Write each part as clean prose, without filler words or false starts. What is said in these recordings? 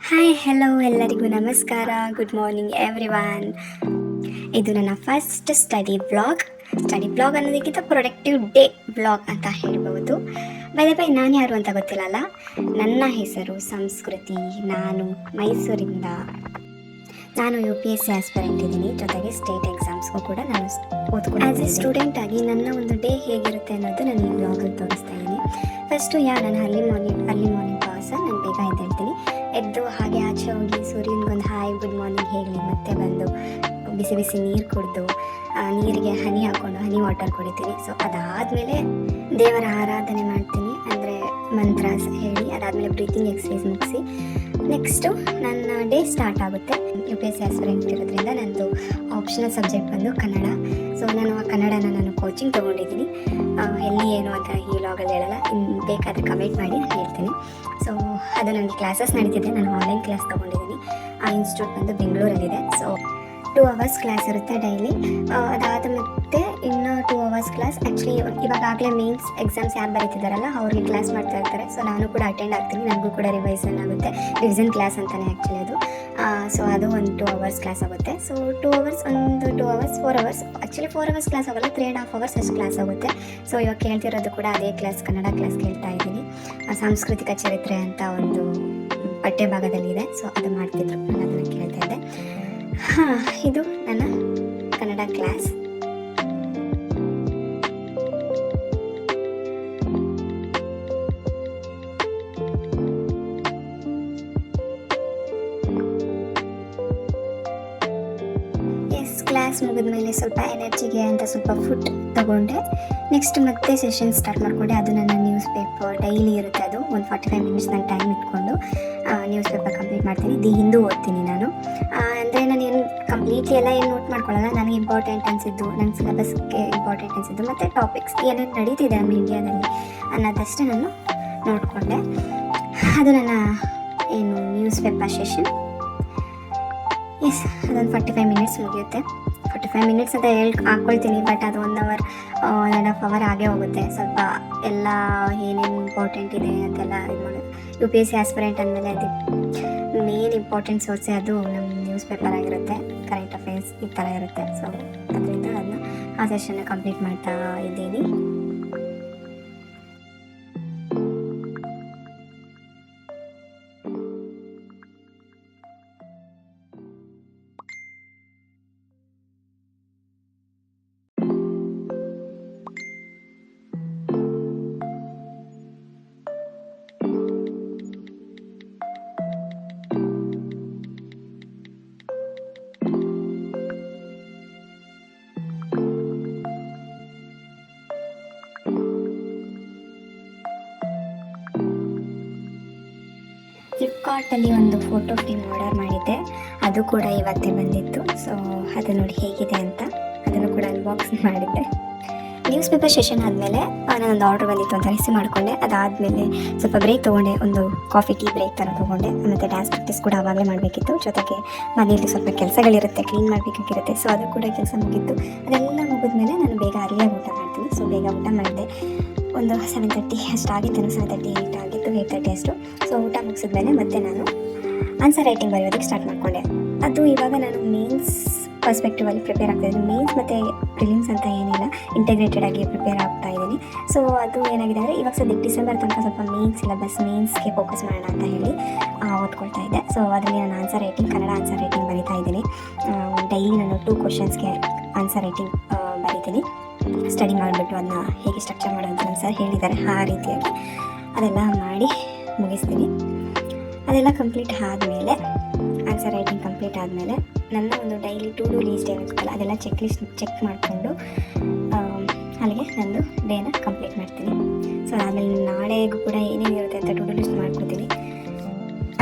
Hi hello ಎಲ್ಲರಿಗೂ ನಮಸ್ಕಾರ, good morning everyone. ಇದು ನನ್ನ ಫಸ್ಟ್ ಸ್ಟಡಿ ಬ್ಲಾಗ್ ಅನ್ನೋದಕ್ಕಿಂತ ಪ್ರೊಡಕ್ಟಿವ್ ಡೇ ಬ್ಲಾಗ್ ಅಂತ ಹೇಳ್ಬೋದು. ಬೈ ನಾನು ಯಾರು ಅಂತ ಗೊತ್ತಿಲ್ಲಲ್ಲ. ನನ್ನ ಹೆಸರು ಸಂಸ್ಕೃತಿ. ನಾನು ಮೈಸೂರಿಂದ. ನಾನು UPSC ಆಸ್ಪರೆಂಟ್ ಇದ್ದೀನಿ, ಜೊತೆಗೆ ಸ್ಟೇಟ್ ಎಕ್ಸಾಮ್ಸ್ಗೂ ಕೂಡ ನಾನು ಓದ್ಕೊಂಡು ಆ್ಯಸ್ ಎ ಸ್ಟೂಡೆಂಟ್ ಆಗಿ ನನ್ನ ಒಂದು ಡೇ ಹೇಗಿರುತ್ತೆ ಅನ್ನೋದು ನಾನು ಈ ಬ್ಲಾಗಲ್ಲಿ ತೋರಿಸ್ತಾ ಇದ್ದೀನಿ. ಫಸ್ಟು ನಾನು ಅರ್ಲಿ ಮಾರ್ನಿಂಗ್ ಪರ್ಸನ್. ನಾನು ಬೇಗ ಎದ್ದು ಹಾಗೆ ಆಚೆ ಹೋಗಿ ಸೂರ್ಯನಿಗೊಂದು ಹಾಯ್ ಗುಡ್ ಮಾರ್ನಿಂಗ್ ಹೇಳಿ, ಮತ್ತೆ ಬಂದು ಬಿಸಿ ಬಿಸಿ ನೀರು ಕುಡಿದು ನೀರಿಗೆ ಹನಿ ಹಾಕ್ಕೊಂಡು ಹನಿ ವಾಟರ್ ಕುಡಿತೀನಿ. ಸೊ ಅದಾದಮೇಲೆ ದೇವರ ಆರಾಧನೆ ಮಾಡ್ತೀನಿ, ಅಂದರೆ ಮಂತ್ರ ಹೇಳಿ. ಅದಾದಮೇಲೆ ಬ್ರೀತಿಂಗ್ ಎಕ್ಸಸೈಸ್ ಮುಗಿಸಿ ನೆಕ್ಸ್ಟು ನನ್ನ ಡೇ ಸ್ಟಾರ್ಟ್ ಆಗುತ್ತೆ. UPSC ಆಸ್ಪರೆಂಟ್ ಇರೋದ್ರಿಂದ ನನ್ನದು ಆಪ್ಷನಲ್ ಸಬ್ಜೆಕ್ಟ್ ಬಂದು ಕನ್ನಡ. ಸೊ ನಾನು ಆ ಕನ್ನಡನ ನಾನು ಕೋಚಿಂಗ್ ತೊಗೊಂಡಿದ್ದೀನಿ. ಎಲ್ಲಿ ಏನು ಅಂತ ಈ ವ್ಲಾಗಲ್ಲಿ ಹೇಳಲ್ಲ, ಬೇಕಾದರೆ ಕಮೆಂಟ್ ಮಾಡಿ ನಾನು ಹೇಳ್ತೀನಿ. ಸೊ ಅದು ನನಗೆ ಕ್ಲಾಸಸ್ ನಡೀತಿದೆ, ನಾನು ಆನ್ಲೈನ್ ಕ್ಲಾಸ್ ತೊಗೊಂಡಿದ್ದೀನಿ. ಆ ಇನ್ಸ್ಟಿಟ್ಯೂಟ್ ಬಂದು ಬೆಂಗಳೂರಲ್ಲಿದೆ. ಸೊ 2 hours ಕ್ಲಾಸ್ ಇರುತ್ತೆ ಡೈಲಿ. ಅದಾದ ಮತ್ತೆ ಇನ್ನು 2 hours ಕ್ಲಾಸ್. ಆ್ಯಕ್ಚುಲಿ ಇವಾಗಲೇ ಮೇನ್ಸ್ ಎಕ್ಸಾಮ್ಸ್ ಯಾರು ಬರೀತಿದ್ದಾರಲ್ಲ ಅವ್ರಿಗೆ ಕ್ಲಾಸ್ ಮಾಡ್ತಾ ಇರ್ತಾರೆ. ಸೊ ನಾನು ಕೂಡ ಅಟೆಂಡ್ ಆಗ್ತೀನಿ, ನನಗೂ ಕೂಡ ರಿವೈಸನ್ ಆಗುತ್ತೆ. ರಿವಿಷನ್ ಕ್ಲಾಸ್ ಅಂತಲೇ ಆ್ಯಕ್ಚುಲಿ ಅದು. ಸೊ ಅದು ಒಂದು 2 hours ಕ್ಲಾಸ್ ಆಗುತ್ತೆ. So 2 hours 4 hours. Actually 4 hours class ಆಗೋಲ್ಲ, 3.5 hours ಅಷ್ಟು ಕ್ಲಾಸ್ ಆಗುತ್ತೆ. ಸೊ ಇವಾಗ ಕೇಳ್ತಿರೋದು ಕೂಡ ಅದೇ ಕ್ಲಾಸ್, ಕನ್ನಡ ಕ್ಲಾಸ್ ಕೇಳ್ತಾ ಇದ್ದೀನಿ. ಸಾಂಸ್ಕೃತಿಕ ಚರಿತ್ರೆ ಅಂತ ಒಂದು ಪಠ್ಯ ಭಾಗದಲ್ಲಿದೆ. ಸೊ ಅದು ಮಾಡ್ತಿದ್ರು, ನಾನು ಅದನ್ನು ಕೇಳ್ತಾ ಇದ್ದೆ. ಇದು ನನ್ನ ಕನ್ನಡ ಕ್ಲಾಸ್. ಕ್ಲಾಸ್ ಮುಗಿದ್ಮೇಲೆ ಸ್ವಲ್ಪ ಎನರ್ಜಿಗೆ ಅಂತ ಸ್ವಲ್ಪ ಫುಡ್ ತಗೊಂಡೆ. ನೆಕ್ಸ್ಟ್ ಮತ್ತೆ ಸೆಷನ್ ಸ್ಟಾರ್ಟ್ ಮಾಡಿಕೊಂಡೆ. ಅದು ನನ್ನ ನ್ಯೂಸ್ ಪೇಪರ್ ಡೈಲಿ ಇರುತ್ತೆ, ಅದು ಒಂದು 45 minutes ನಾನು ಟೈಮ್ ಇಟ್ಕೊಂಡು ನ್ಯೂಸ್ ಪೇಪರ್ ಕಂಪ್ಲೀಟ್ ಮಾಡ್ತೀನಿ. ದಿ ಹಿಂದೂ ಓದ್ತೀನಿ ನಾನು. ಅಂದರೆ ನಾನು ಏನು ಕಂಪ್ಲೀಟ್ಲಿ ಎಲ್ಲ ಏನು ನೋಟ್ ಮಾಡ್ಕೊಳ್ಳಲ್ಲ, ನನಗೆ ಇಂಪಾರ್ಟೆಂಟ್ ಅನಿಸಿದ್ದು, ನನ್ನ ಸಿಲೆಬಸ್ಗೆ ಇಂಪಾರ್ಟೆಂಟ್ ಅನಿಸಿದ್ದು, ಮತ್ತು ಟಾಪಿಕ್ಸ್ ಏನೇನು ನಡೀತಿದೆ ನಮ್ಮ ಇಂಡಿಯಾದಲ್ಲಿ ಅನ್ನೋದಷ್ಟೇ ನಾನು ನೋಡಿಕೊಂಡೆ. ಅದು ನನ್ನ ಏನು ನ್ಯೂಸ್ ಪೇಪರ್ ಸೆಷನ್. ಅದೊಂದು 45 minutes ಮುಗಿಯುತ್ತೆ. 45 minutes ಅಂತ ಹಾಕ್ಕೊಳ್ತೀನಿ, ಬಟ್ ಅದು 1 hour 1.5 hour ಆಗೇ ಹೋಗುತ್ತೆ. ಸ್ವಲ್ಪ ಎಲ್ಲ ಏನೇನು ಇಂಪಾರ್ಟೆಂಟ್ ಇದೆ ಅಂತೆಲ್ಲ ಇದು ಮಾಡೋದು. UPSC ಆಸ್ಪರೆಂಟ್ ಅಂದಮೇಲೆ ಅದು ಮೇನ್ ಇಂಪಾರ್ಟೆಂಟ್ ಸೋರ್ಸೇ ಅದು ನಮ್ಮ ನ್ಯೂಸ್ ಪೇಪರ್ ಆಗಿರುತ್ತೆ, ಕರೆಂಟ್ ಅಫೇರ್ಸ್ ಈ ಥರ ಇರುತ್ತೆ. ಸೊ ಅದರಿಂದ ಅದನ್ನ ಆ ಸೆಷನ್ನ ಕಂಪ್ಲೀಟ್ ಮಾಡ್ತಾ ಇದ್ದೀನಿ. ಫ್ಲಿಪ್ಕಾರ್ಟಲ್ಲಿ ಒಂದು ಫೋಟೋ ಫ್ರೇಮ್ ಆರ್ಡರ್ ಮಾಡಿದ್ದೆ, ಅದು ಕೂಡ ಇವತ್ತೇ ಬಂದಿತ್ತು. ಸೊ ಅದು ನೋಡಿ ಹೇಗಿದೆ ಅಂತ, ಅದನ್ನು ಕೂಡ ಅನ್ಬಾಕ್ಸಿಂಗ್ ಮಾಡಿದ್ದೆ. ನ್ಯೂಸ್ ಪೇಪರ್ ಸೆಷನ್ ಆದಮೇಲೆ ನಾನೊಂದು ಆರ್ಡ್ರ್ ಬಂದಿತ್ತು ಅಂತ ರಿಸೀವ್ ಮಾಡಿಕೊಂಡೆ. ಅದಾದಮೇಲೆ ಸ್ವಲ್ಪ ಬ್ರೇಕ್ ತೊಗೊಂಡೆ, ಒಂದು ಕಾಫಿ ಟೀ ಬ್ರೇಕ್ ಥರ ತೊಗೊಂಡೆ. ಮತ್ತು ಡ್ಯಾನ್ಸ್ ಪ್ರಾಕ್ಟೀಸ್ ಕೂಡ ಆವಾಗಲೇ ಮಾಡಬೇಕಿತ್ತು. ಜೊತೆಗೆ ಮನೆಯಲ್ಲಿ ಸ್ವಲ್ಪ ಕೆಲಸಗಳಿರುತ್ತೆ, ಕ್ಲೀನ್ ಮಾಡಬೇಕಾಗಿರುತ್ತೆ. ಸೊ ಅದು ಕೂಡ ಕೆಲಸ ಮುಗಿತ್ತು. ಅದೆಲ್ಲ ಮುಗಿದ್ಮೇಲೆ ನಾನು ಬೇಗ ಅರಿಯಾಗಿ ಊಟ ಮಾಡ್ತೀನಿ. ಸೊ ಬೇಗ ಊಟ ಮಾಡಿದೆ. ಒಂದು 7:30 ಅಷ್ಟಾಗಿತ್ತು, 7:30 8 ಆಗಿತ್ತು, 8:30 ಅಷ್ಟು. ಸೊ ಊಟ ಮುಗಿಸಿದ್ಮೇಲೆ ಮತ್ತೆ ನಾನು ಆನ್ಸರ್ ರೈಟಿಂಗ್ ಬರೆಯೋದಕ್ಕೆ ಸ್ಟಾರ್ಟ್ ಮಾಡಿಕೊಂಡೆ. ಅದು ಇವಾಗ ನಾನು ಮೇನ್ಸ್ ಪರ್ಸ್ಪೆಕ್ಟಿವಲ್ಲಿ ಪ್ರಿಪೇರ್ ಆಗ್ತಾಯಿದ್ದೀನಿ. ಮೇನ್ಸ್ ಮತ್ತು ಪ್ರಿಲಿಮ್ಸ್ ಅಂತ ಏನಿಲ್ಲ, ಇಂಟಗ್ರೇಟೆಡ್ ಆಗಿ ಪ್ರಿಪೇರ್ ಆಗ್ತಾ ಇದ್ದೀನಿ. ಸೊ ಅದು ಏನಾಗಿದೆ ಅಂದರೆ ಇವಾಗ ಸದ್ಯಕ್ಕೆ ಡಿಸೆಂಬರ್ ತನಕ ಸ್ವಲ್ಪ ಮೇನ್ಸ್ಗೆ ಫೋಕಸ್ ಮಾಡೋಣ ಅಂತ ಹೇಳಿ ಓದ್ಕೊಳ್ತಾ ಇದ್ದೆ. ಸೊ ಅದರಲ್ಲಿ ನಾನು ಕನ್ನಡ ಆನ್ಸರ್ ರೈಟಿಂಗ್ ಬರೀತಾ ಇದ್ದೀನಿ. ಡೈಲಿ ನಾನು 2 questions ಆನ್ಸರ್ ರೈಟಿಂಗ್ ಬರೀತೀನಿ. ಸ್ಟಡಿ ಮಾಡಿಬಿಟ್ಟು ಅದನ್ನ ಹೇಗೆ ಸ್ಟ್ರಕ್ಚರ್ ಮಾಡೋದು ಅಂತ ಸರ್ ಹೇಳಿದ್ದಾರೆ, ಆ ರೀತಿಯಾಗಿ ಅದೆಲ್ಲ ಮಾಡಿ ಮುಗಿಸ್ತೀನಿ. ಅದೆಲ್ಲ ಕಂಪ್ಲೀಟ್ ಆದಮೇಲೆ, ಆನ್ಸರ್ ರೈಟಿಂಗ್ ಕಂಪ್ಲೀಟ್ ಆದಮೇಲೆ ನನ್ನ ಒಂದು ಡೈಲಿ ಟು ಡೂ ಲೀಸ್ಟ್ ಏನಿರುತ್ತಲ್ಲ ಅದೆಲ್ಲ ಚೆಕ್ ಮಾಡಿಕೊಂಡು ಅಲ್ಲಿಗೆ ನಂದು ಡೇನ ಕಂಪ್ಲೀಟ್ ಮಾಡ್ತೀನಿ. ಸೊ ಆಮೇಲೆ ನಾಳೆಗೂ ಕೂಡ ಏನೇನಿರುತ್ತೆ ಅಂತ ಟು ಡೂ ಲಿಸ್ಟ್ ಮಾಡ್ಕೊತೀನಿ.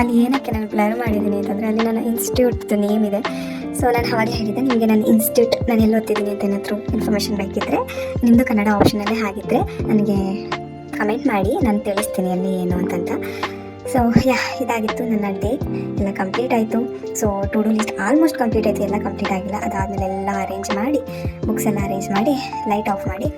ಅಲ್ಲಿ ಏನಕ್ಕೆ ನಾನು ಬ್ಲರ್ ಮಾಡಿದ್ದೀನಿ ಅಂತಂದರೆ ಅಲ್ಲಿ ನನ್ನ ಇನ್ಸ್ಟಿಟ್ಯೂಟ್ದು ನೇಮ್ ಇದೆ. ಸೊ ನಾನು ಅವಾಗಲೇ ಹೇಳಿದ್ದೆ ನಿಮಗೆ ನನ್ನ ಇನ್ಸ್ಟಿಟ್ಯೂಟ್ ನಾನು ಎಲ್ಲಿ ಓದ್ತಿದ್ದೀನಿ ಅಂತ ಏನಾದರೂ ಇನ್ಫಾರ್ಮೇಷನ್ ಬೇಕಿದ್ದರೆ, ನಿಮ್ಮದು ಕನ್ನಡ ಆಪ್ಷನಲ್ಲೇ ಆಗಿದ್ದರೆ ನನಗೆ ಕಮೆಂಟ್ ಮಾಡಿ, ನಾನು ತಿಳಿಸ್ತೀನಿ ಅಲ್ಲಿ ಏನು ಅಂತಂತ. ಸೊ ಇದಾಗಿತ್ತು ನನ್ನ ಡೇ. ಎಲ್ಲ ಕಂಪ್ಲೀಟ್ ಆಯಿತು. So to do list almost complete ಆಯಿತು, ಎಲ್ಲ ಕಂಪ್ಲೀಟ್ ಆಗಿಲ್ಲ. ಅದಾದಮೇಲೆ ಎಲ್ಲ ಅರೇಂಜ್ ಮಾಡಿ, ಬುಕ್ಸ್ ಎಲ್ಲ ಅರೇಂಜ್ ಮಾಡಿ, ಲೈಟ್ ಆಫ್ ಮಾಡಿ